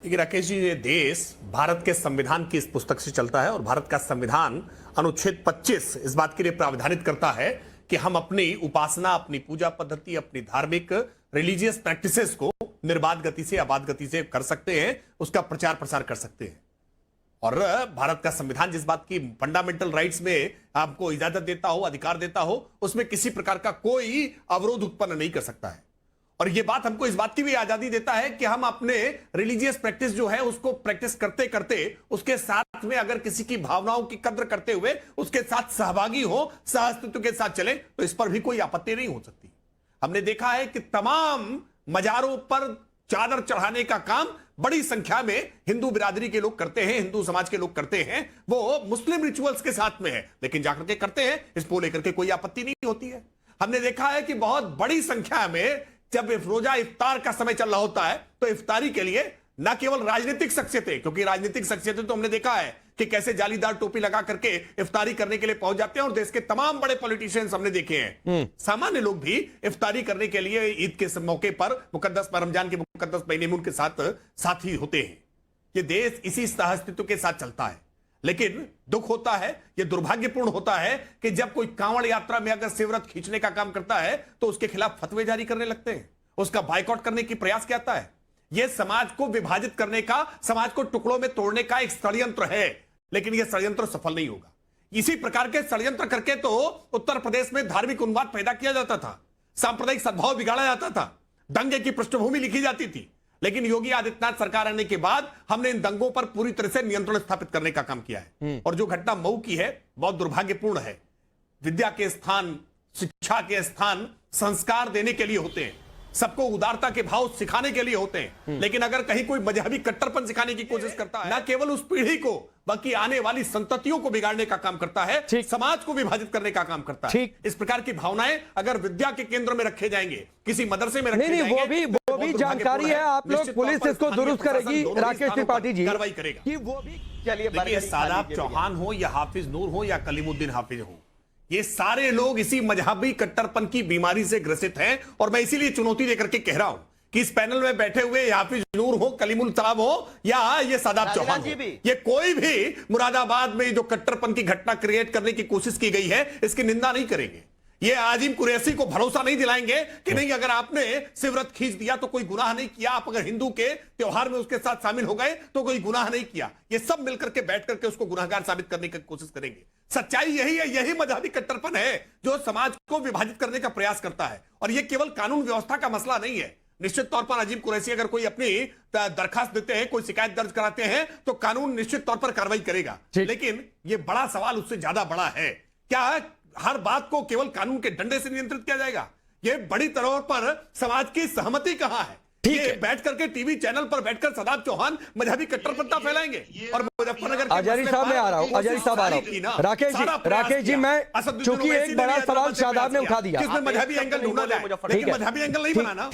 देखिए राकेश जी, ये देश भारत के संविधान की इस पुस्तक से चलता है और भारत का संविधान अनुच्छेद 25 इस बात के लिए प्रावधानित करता है कि हम अपनी उपासना, अपनी पूजा पद्धति, अपनी धार्मिक रिलीजियस प्रैक्टिसेस को निर्बाध गति से, अबाध गति से कर सकते हैं, उसका प्रचार प्रसार कर सकते हैं। और भारत का संविधान जिस बात की फंडामेंटल राइट्स में आपको इजाजत देता हो, अधिकार देता हो, उसमें किसी प्रकार का कोई अवरोध उत्पन्न नहीं कर सकता है। और यह बात हमको इस बात की भी आजादी देता है कि हम अपने रिलीजियस प्रैक्टिस जो है उसको प्रैक्टिस करते करते उसके साथ में अगर किसी की भावनाओं की कद्र करते हुए उसके साथ सहभागी हो, सहअस्तित्व के साथ चले, तो इस पर भी कोई आपत्ति नहीं हो सकती। हमने देखा है कि तमाम मजारों पर चादर चढ़ाने का काम बड़ी संख्या में हिंदू बिरादरी के लोग करते हैं, हिंदू समाज के लोग करते हैं। वो मुस्लिम रिचुअल्स के साथ में है, लेकिन जाकर के करते हैं, इसको लेकर के कोई आपत्ति नहीं होती है। हमने देखा है कि बहुत बड़ी संख्या में जब रोजा इफ्तार का समय चल रहा होता है तो इफ्तारी के लिए न केवल राजनीतिक शख्सियतें, क्योंकि राजनीतिक शख्सियतें तो हमने देखा है कि कैसे जालीदार टोपी लगा करके इफ्तारी करने के लिए पहुंच जाते हैं, और देश के तमाम बड़े पॉलिटिशियंस हमने देखे हैं। सामान्य लोग भी इफ्तारी करने के लिए ईद के मौके पर, मुकद्दस रमजान के मुकद्दस महीने में उनके साथ ही होते हैं। ये देश इसी सहअस्तित्व के साथ चलता है। लेकिन दुख होता है, यह दुर्भाग्यपूर्ण होता है कि जब कोई कांवड़ यात्रा में अगर शिवरत खींचने का काम करता है तो उसके खिलाफ फतवे जारी करने लगते हैं, उसका बाइकआउट करने की प्रयास किया जाता है। यह समाज को विभाजित करने का, समाज को टुकड़ों में तोड़ने का एक षड्यंत्र है, लेकिन यह षड्यंत्र सफल नहीं होगा। इसी प्रकार के षड्यंत्र करके तो उत्तर प्रदेश में धार्मिक उन्माद पैदा किया जाता था, सांप्रदायिक सद्भाव बिगाड़ा जाता था, दंगे की पृष्ठभूमि लिखी जाती थी। लेकिन योगी आदित्यनाथ सरकार आने के बाद हमने इन दंगों पर पूरी तरह से नियंत्रण स्थापित करने का काम किया है। और जो घटना मऊ की है बहुत दुर्भाग्यपूर्ण है। विद्या के स्थान, शिक्षा के स्थान संस्कार देने के लिए होते हैं, सबको उदारता के भाव सिखाने के लिए होते हैं। लेकिन अगर कहीं कोई मजहबी कट्टरपन सिखाने की कोशिश करता है, न केवल उस पीढ़ी को बल्कि आने वाली संततियों को बिगाड़ने का काम करता है, समाज को विभाजित करने का काम करता है। इस प्रकार की भावनाएं अगर विद्या के केंद्र में रखे जाएंगे, किसी मदरसे में रखे जाएंगे, वो भी जानकारी है। आप लोग, पुलिस इसको दुरुस्त करेगी, राकेश त्रिपाठी जी कार्रवाई करेगा कि वो भी। चलिए, देखिए, सादाब चौहान हो या हाफिज नूर हो या कलीमुद्दीन हाफिज हो, ये सारे लोग इसी मजहबी कट्टरपन की बीमारी से ग्रसित हैं। और मैं इसीलिए चुनौती देकर के कह रहा हूं कि इस पैनल में बैठे हुए हाफिज नूर हो, कलीमुल साहब हो या ये सादाब चौहान हो, ये कोई भी मुरादाबाद में जो कट्टरपन की घटना क्रिएट करने की कोशिश की गई है, इसकी निंदा नहीं करेंगे। ये आजिम कुरैशी को भरोसा नहीं दिलाएंगे कि नहीं, अगर आपने शिवरत खींच दिया तो कोई गुनाह नहीं किया, आप अगर हिंदू के त्योहार में उसके साथ शामिल हो गए तो कोई गुनाह नहीं किया। ये सब मिलकर के बैठ करके उसको गुनाहगार साबित करने की कोशिश करेंगे। सच्चाई यही है, यही मजहबी कट्टरपन है जो समाज को विभाजित करने का प्रयास करता है। और यह केवल कानून व्यवस्था का मसला नहीं है। निश्चित तौर पर अजीम कुरैशी अगर कोई अपनी दरखास्त देते हैं, कोई शिकायत दर्ज कराते हैं, तो कानून निश्चित तौर पर कार्रवाई करेगा। लेकिन यह बड़ा सवाल उससे ज्यादा बड़ा है। क्या हर बात को केवल कानून के डंडे से नियंत्रित किया जाएगा? यह बड़ी तरह पर समाज की सहमति कहां है? ये बैठ करके टीवी चैनल पर बैठकर सादाब चौहान मजहबी कट्टरपंथा फैलाएंगे। और मुजफ्फरनगर आजारी साहब मैं आ रहा हूं, आजारी साहब आ रहा हूं। राकेश जी मैं, चूंकि एक बड़ा सवाल शादाब ने उठा दिया, किसने मजहबी एंगल ढूंढा जाए, लेकिन मजहबी एंगल नहीं बनाना।